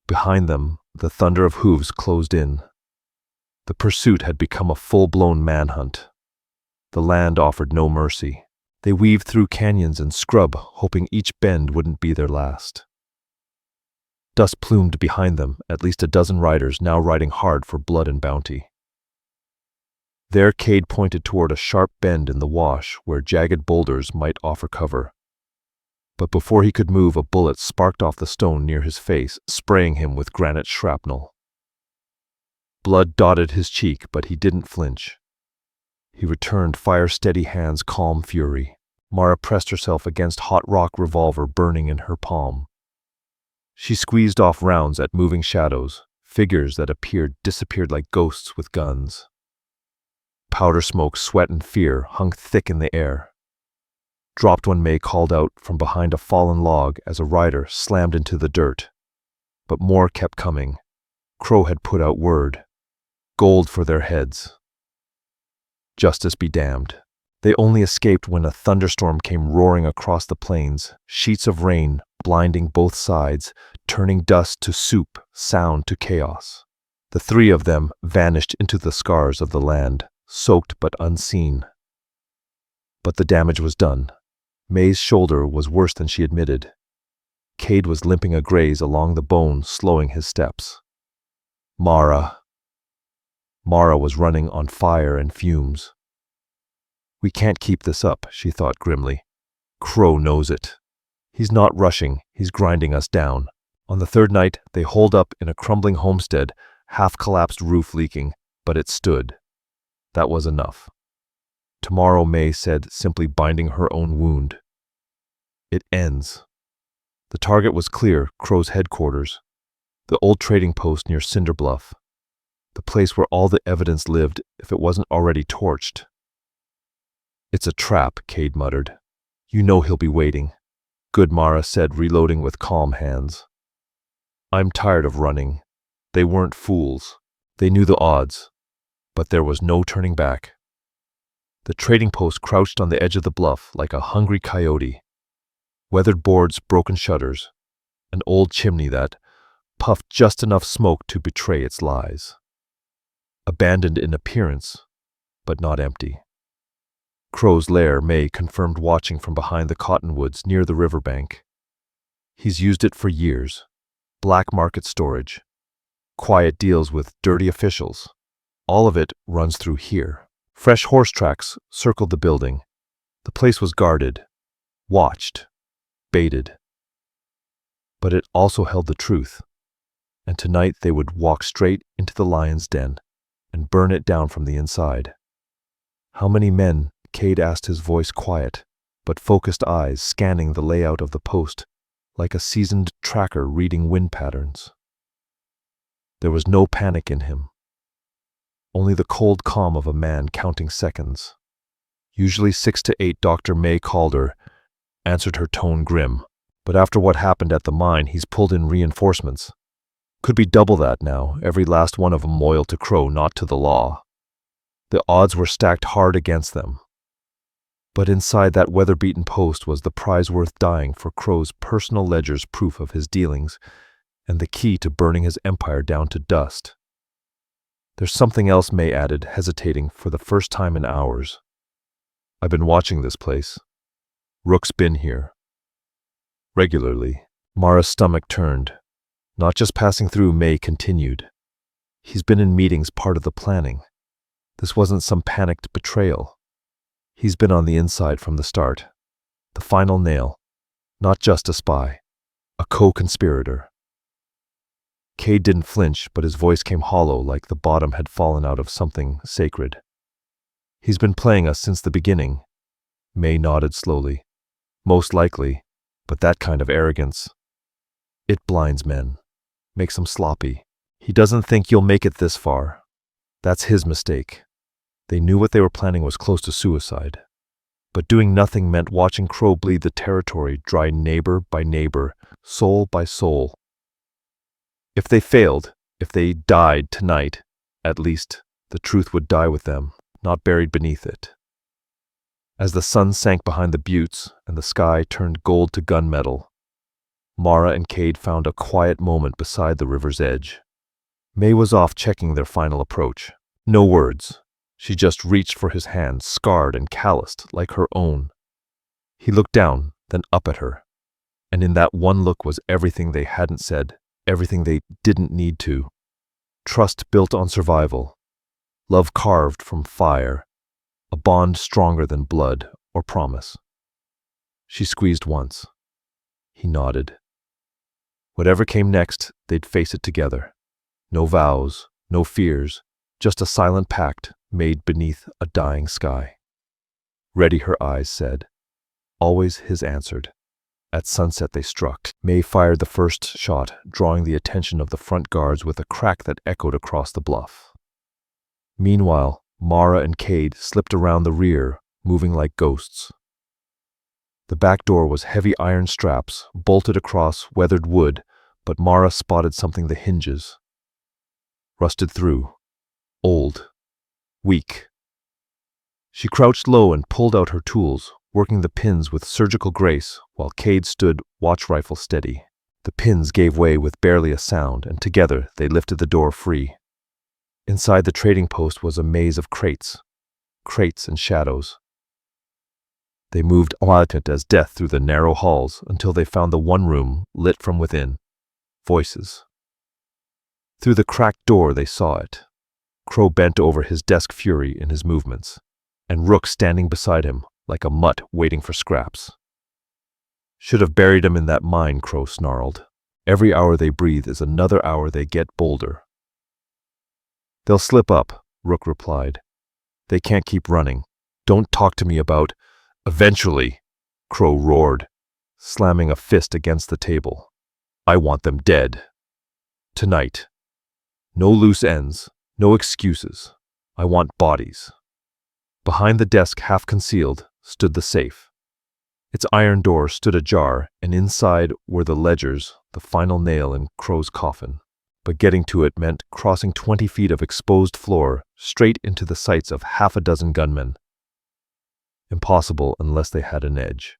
Behind them, the thunder of hooves closed in. The pursuit had become a full-blown manhunt. The land offered no mercy. They weaved through canyons and scrub, hoping each bend wouldn't be their last. Dust plumed behind them, at least a dozen riders now riding hard for blood and bounty. There, Cade pointed toward a sharp bend in the wash where jagged boulders might offer cover. But before he could move, a bullet sparked off the stone near his face, spraying him with granite shrapnel. Blood dotted his cheek, but he didn't flinch. He returned fire-steady hands, calm fury. Mara pressed herself against hot rock revolver burning in her palm. She squeezed off rounds at moving shadows, figures that disappeared like ghosts with guns. Powder smoke, sweat, and fear hung thick in the air. Dropped when May called out from behind a fallen log as a rider slammed into the dirt. But more kept coming. Crow had put out word. Gold for their heads. Justice be damned. They only escaped when a thunderstorm came roaring across the plains, sheets of rain blinding both sides, turning dust to soup, sound to chaos. The three of them vanished into the scars of the land, soaked but unseen. But the damage was done. May's shoulder was worse than she admitted. Cade was limping a graze along the bone, slowing his steps. Mara was running on fire and fumes. "We can't keep this up," she thought grimly. "Crow knows it. He's not rushing, he's grinding us down." On the third night, they holed up in a crumbling homestead, half-collapsed roof leaking, but it stood. That was enough. "Tomorrow," May said, simply binding her own wound. "It ends." The target was clear, Crow's headquarters. The old trading post near Cinder Bluff. The place where all the evidence lived, if it wasn't already torched. "It's a trap," Cade muttered. "You know he'll be waiting." "Good," Mara said, reloading with calm hands. "I'm tired of running." They weren't fools. They knew the odds. But there was no turning back. The trading post crouched on the edge of the bluff like a hungry coyote. Weathered boards, broken shutters. An old chimney that puffed just enough smoke to betray its lies. Abandoned in appearance, but not empty. Crow's lair, May confirmed, watching from behind the cottonwoods near the riverbank. He's used it for years. Black market storage. Quiet deals with dirty officials. All of it runs through here. Fresh horse tracks circled the building. The place was guarded, watched, baited. But it also held the truth. And tonight they would walk straight into the lion's den and burn it down from the inside. "How many men?" Cade asked, his voice quiet, but focused eyes scanning the layout of the post like a seasoned tracker reading wind patterns. There was no panic in him. only the cold calm of a man counting seconds. Usually 6 to 8, Dr. May Calder answered her tone grim. But after what happened at the mine, he's pulled in reinforcements. Could be double that now, every last one of them loyal to Crow, not to the law. The odds were stacked hard against them. But inside that weather-beaten post was the prize worth dying for. Crow's personal ledger's proof of his dealings, and the key to burning his empire down to dust. There's something else, May added, hesitating for the first time in hours. I've been watching this place. Rook's been here. Regularly. Mara's stomach turned. Not just passing through, May continued. He's been in meetings, part of the planning. This wasn't some panicked betrayal. He's been on the inside from the start. The final nail. Not just a spy. A co-conspirator. Cade didn't flinch, but his voice came hollow, like the bottom had fallen out of something sacred. He's been playing us since the beginning. May nodded slowly. Most likely, but that kind of arrogance. It blinds men. Makes them sloppy. He doesn't think you'll make it this far. That's his mistake. They knew what they were planning was close to suicide. But doing nothing meant watching Crow bleed the territory dry, neighbor by neighbor, soul by soul. If they failed, if they died tonight, at least the truth would die with them, not buried beneath it. As the sun sank behind the buttes and the sky turned gold to gunmetal, Mara and Cade found a quiet moment beside the river's edge. May was off checking their final approach. No words. She just reached for his hand, scarred and calloused like her own. He looked down, then up at her. And in that one look was everything they hadn't said, everything they didn't need to. Trust built on survival. Love carved from fire. A bond stronger than blood or promise. She squeezed once. He nodded. Whatever came next, they'd face it together. No vows, no fears, just a silent pact made beneath a dying sky. Ready, her eyes said. Always his answered. At sunset they struck. May fired the first shot, drawing the attention of the front guards with a crack that echoed across the bluff. Meanwhile, Mara and Cade slipped around the rear, moving like ghosts. The back door was heavy iron straps, bolted across weathered wood, but Mara spotted something: the hinges. Rusted through. Old. Weak. She crouched low and pulled out her tools, working the pins with surgical grace, while Cade stood, watch rifle steady. The pins gave way with barely a sound, and together they lifted the door free. Inside the trading post was a maze of crates and shadows. They moved quiet as death through the narrow halls until they found the one room lit from within. Voices. Through the cracked door they saw it. Crow bent over his desk, fury in his movements, and Rook standing beside him like a mutt waiting for scraps. Should have buried him in that mine, Crow snarled. Every hour they breathe is another hour they get bolder. They'll slip up, Rook replied. They can't keep running. Don't talk to me about eventually, Crow roared, slamming a fist against the table. I want them dead. Tonight. No loose ends, no excuses. I want bodies. Behind the desk, half concealed, stood the safe. Its iron door stood ajar, and inside were the ledgers, the final nail in Crow's coffin. But getting to it meant crossing 20 feet of exposed floor straight into the sights of half a dozen gunmen. Impossible unless they had an edge.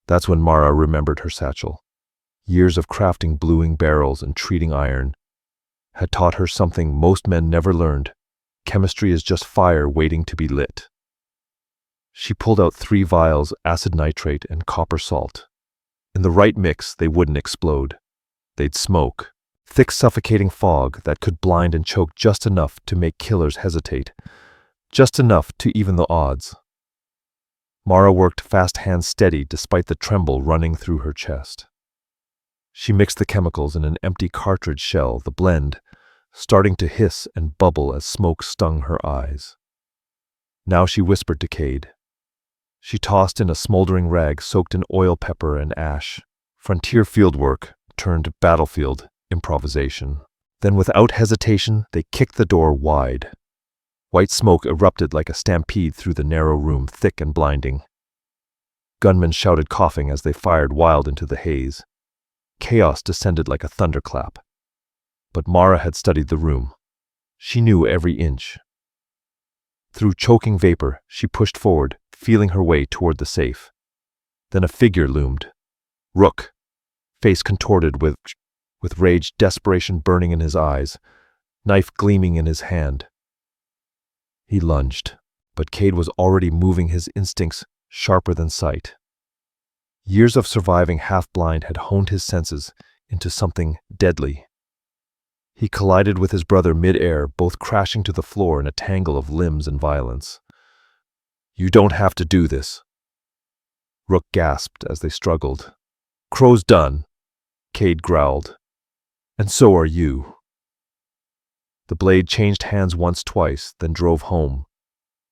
That's when Mara remembered her satchel. Years of crafting bluing barrels and treating iron had taught her something most men never learned. Chemistry is just fire waiting to be lit. She pulled out 3 vials, acid nitrate and copper salt. In the right mix, they wouldn't explode. They'd smoke. Thick, suffocating fog that could blind and choke just enough to make killers hesitate. Just enough to even the odds. Mara worked fast, hands steady despite the tremble running through her chest. She mixed the chemicals in an empty cartridge shell, the blend starting to hiss and bubble as smoke stung her eyes. Now she whispered to Cade. She tossed in a smoldering rag soaked in oil, pepper, and ash. Frontier fieldwork turned battlefield improvisation. Then without hesitation, they kicked the door wide. White smoke erupted like a stampede through the narrow room, thick and blinding. Gunmen shouted, coughing as they fired wild into the haze. Chaos descended like a thunderclap. But Mara had studied the room. She knew every inch. Through choking vapor, she pushed forward, feeling her way toward the safe. Then a figure loomed. Rook, face contorted with rage, desperation burning in his eyes, knife gleaming in his hand. He lunged, but Cade was already moving, his instincts sharper than sight. Years of surviving half-blind had honed his senses into something deadly. He collided with his brother mid-air, both crashing to the floor in a tangle of limbs and violence. "You don't have to do this," Rook gasped as they struggled. "Crow's done," Cade growled. "And so are you." The blade changed hands once, twice, then drove home.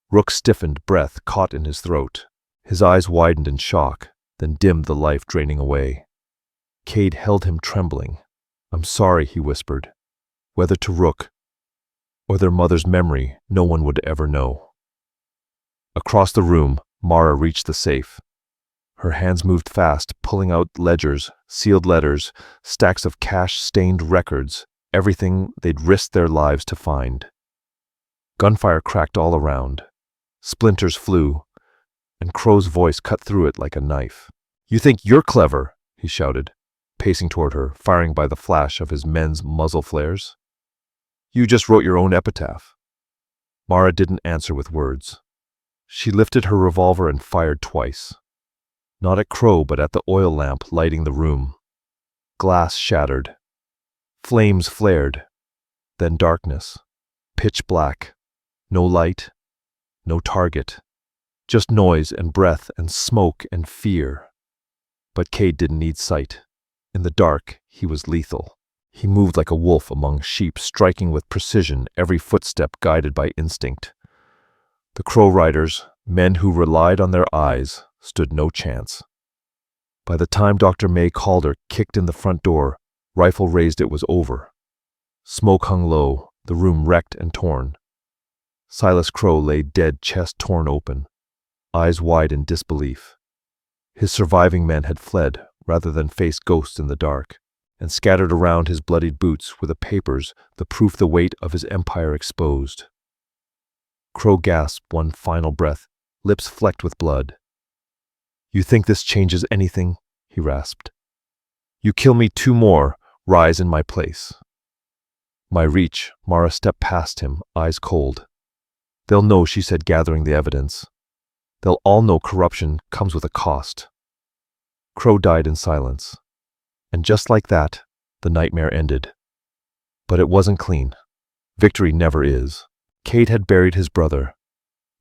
Rook stiffened, breath caught in his throat. His eyes widened in shock, then dimmed, the life draining away. Cade held him, trembling. "I'm sorry," he whispered. Whether to Rook or their mother's memory, no one would ever know. Across the room, Mara reached the safe. Her hands moved fast, pulling out ledgers, sealed letters, stacks of cash-stained records, everything they'd risked their lives to find. Gunfire cracked all around. Splinters flew, and Crow's voice cut through it like a knife. "You think you're clever," he shouted, pacing toward her, firing by the flash of his men's muzzle flares. "You just wrote your own epitaph." Mara didn't answer with words. She lifted her revolver and fired twice. Not at Crow, but at the oil lamp lighting the room. Glass shattered. Flames flared. Then darkness. Pitch black. No light. No target. Just noise and breath and smoke and fear. But Cade didn't need sight. In the dark, he was lethal. He moved like a wolf among sheep, striking with precision, every footstep guided by instinct. The Crow Riders, men who relied on their eyes, stood no chance. By the time Dr. May Calder kicked in the front door, rifle raised, it was over. Smoke hung low, the room wrecked and torn. Silas Crow lay dead, chest torn open, eyes wide in disbelief. His surviving men had fled rather than face ghosts in the dark, and scattered around his bloodied boots were the papers, the proof, the weight of his empire exposed. Crow gasped one final breath, lips flecked with blood. "You think this changes anything?" he rasped. "You kill me, 2 more rise in my place." My reach, Mara stepped past him, eyes cold. "They'll know," she said, gathering the evidence. "They'll all know corruption comes with a cost." Crow died in silence. And just like that, the nightmare ended. But it wasn't clean. Victory never is. Cade had buried his brother.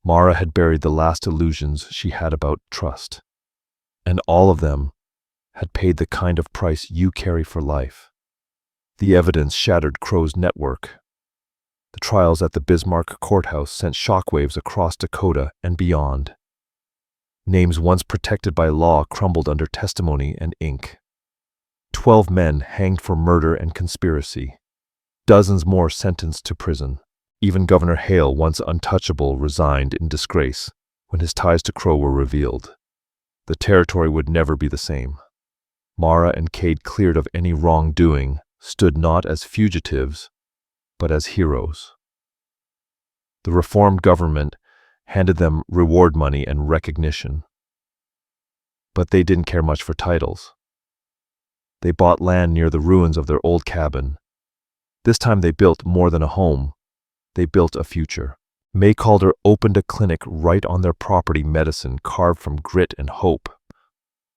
Mara had buried the last illusions she had about trust. And all of them had paid the kind of price you carry for life. The evidence shattered Crow's network. The trials at the Bismarck courthouse sent shockwaves across Dakota and beyond. Names once protected by law crumbled under testimony and ink. 12 men hanged for murder and conspiracy. Dozens more sentenced to prison. Even Governor Hale, once untouchable, resigned in disgrace when his ties to Crow were revealed. The territory would never be the same. Mara and Cade, cleared of any wrongdoing, stood not as fugitives, but as heroes. The reformed government handed them reward money and recognition. But they didn't care much for titles. They bought land near the ruins of their old cabin. This time they built more than a home. They built a future. May Calder opened a clinic right on their property, medicine carved from grit and hope.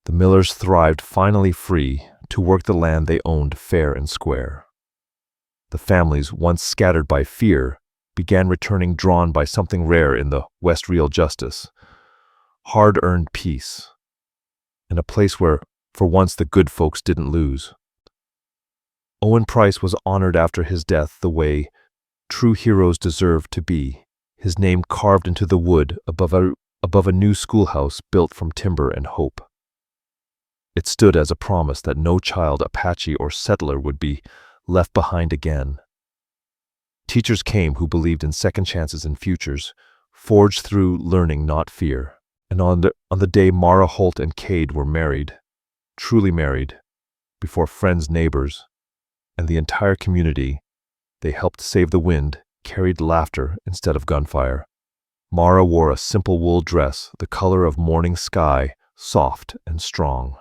The Millers thrived, finally free to work the land they owned fair and square. The families, once scattered by fear, began returning, drawn by something rare in the West: real justice, hard-earned peace, and a place where, for once, the good folks didn't lose. Owen Price was honored after his death the way true heroes deserve to be, his name carved into the wood above a new schoolhouse built from timber and hope. It stood as a promise that no child, Apache or settler, would be left behind again. Teachers came who believed in second chances and futures, forged through learning, not fear. And on the day Mara Holt and Cade were married, truly married, before friends, neighbors, and the entire community, they helped save the wind, carried laughter instead of gunfire. Mara wore a simple wool dress, the color of morning sky, soft and strong.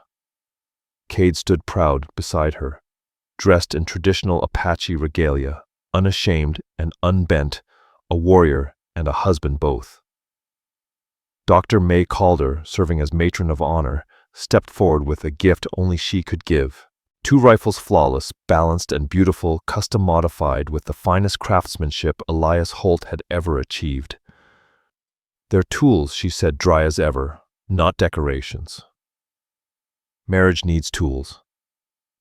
Cade stood proud beside her, dressed in traditional Apache regalia, unashamed and unbent, a warrior and a husband both. Dr. May Calder, serving as matron of honor, stepped forward with a gift only she could give. 2 rifles, flawless, balanced and beautiful, custom modified with the finest craftsmanship Elias Holt had ever achieved. Their tools, she said, dry as ever, not decorations. Marriage needs tools.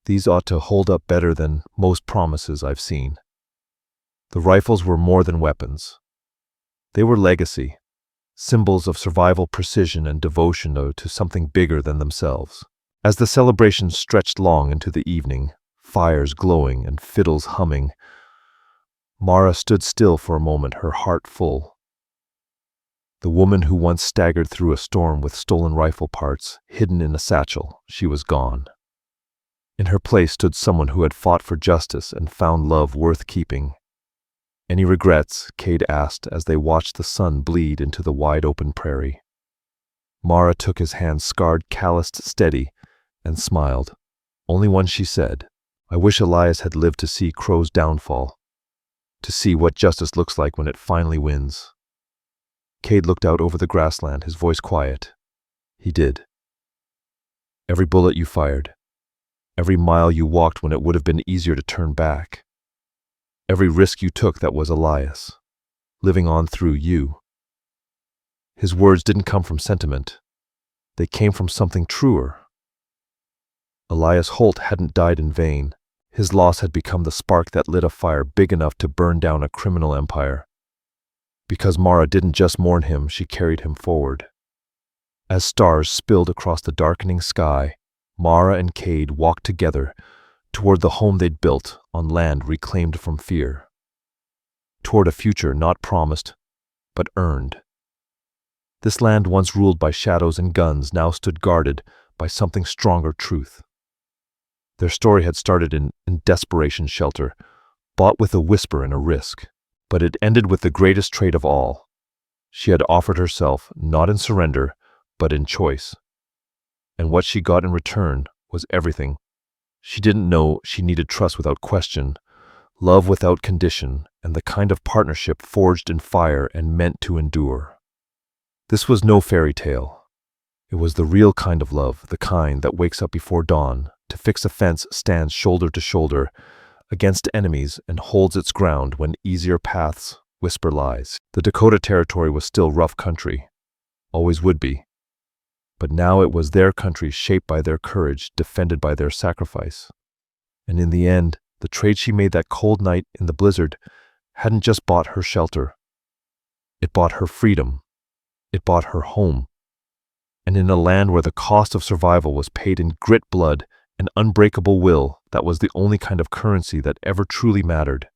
These ought to hold up better than most promises I've seen. The rifles were more than weapons. They were legacy, symbols of survival, precision, and devotion to something bigger than themselves. As the celebration stretched long into the evening, fires glowing and fiddles humming, Mara stood still for a moment, her heart full. The woman who once staggered through a storm with stolen rifle parts hidden in a satchel, she was gone. In her place stood someone who had fought for justice and found love worth keeping. "Any regrets?" Cade asked as they watched the sun bleed into the wide-open prairie. Mara took his hand, scarred, calloused, steady, and smiled. "Only one," she said. "I wish Elias had lived to see Crow's downfall, to see what justice looks like when it finally wins." Cade looked out over the grassland, his voice quiet. "He did. Every bullet you fired, every mile you walked when it would have been easier to turn back, every risk you took, that was Elias, living on through you." His words didn't come from sentiment. They came from something truer. Elias Holt hadn't died in vain. His loss had become the spark that lit a fire big enough to burn down a criminal empire. Because Mara didn't just mourn him, she carried him forward. As stars spilled across the darkening sky, Mara and Cade walked together toward the home they'd built on land reclaimed from fear. Toward a future not promised, but earned. This land, once ruled by shadows and guns, now stood guarded by something stronger: truth. Their story had started in desperation, shelter, bought with a whisper and a risk. But it ended with the greatest trait of all. She had offered herself, not in surrender, but in choice. And what she got in return was everything. She didn't know she needed: trust without question, love without condition, and the kind of partnership forged in fire and meant to endure. This was no fairy tale. It was the real kind of love, the kind that wakes up before dawn, to fix a fence, stands shoulder to shoulder against enemies, and holds its ground when easier paths whisper lies. The Dakota Territory was still rough country, always would be. But now it was their country, shaped by their courage, defended by their sacrifice. And in the end, the trade she made that cold night in the blizzard hadn't just bought her shelter. It bought her freedom. It bought her home. And in a land where the cost of survival was paid in grit, blood, and unbreakable will, that was the only kind of currency that ever truly mattered.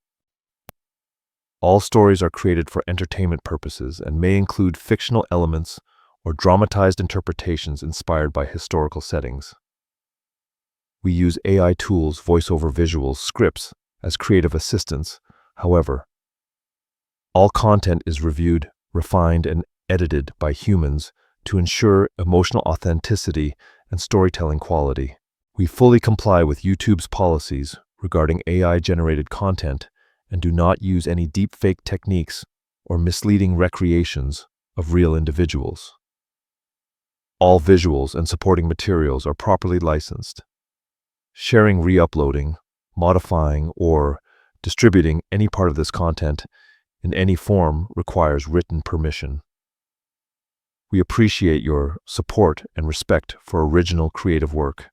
All stories are created for entertainment purposes and may include fictional elements or dramatized interpretations inspired by historical settings. We use AI tools, voiceover, visuals, scripts as creative assistants. However, all content is reviewed, refined, and edited by humans to ensure emotional authenticity and storytelling quality. We fully comply with YouTube's policies regarding AI-generated content and do not use any deepfake techniques or misleading recreations of real individuals. All visuals and supporting materials are properly licensed. Sharing, re-uploading, modifying, or distributing any part of this content in any form requires written permission. We appreciate your support and respect for original creative work.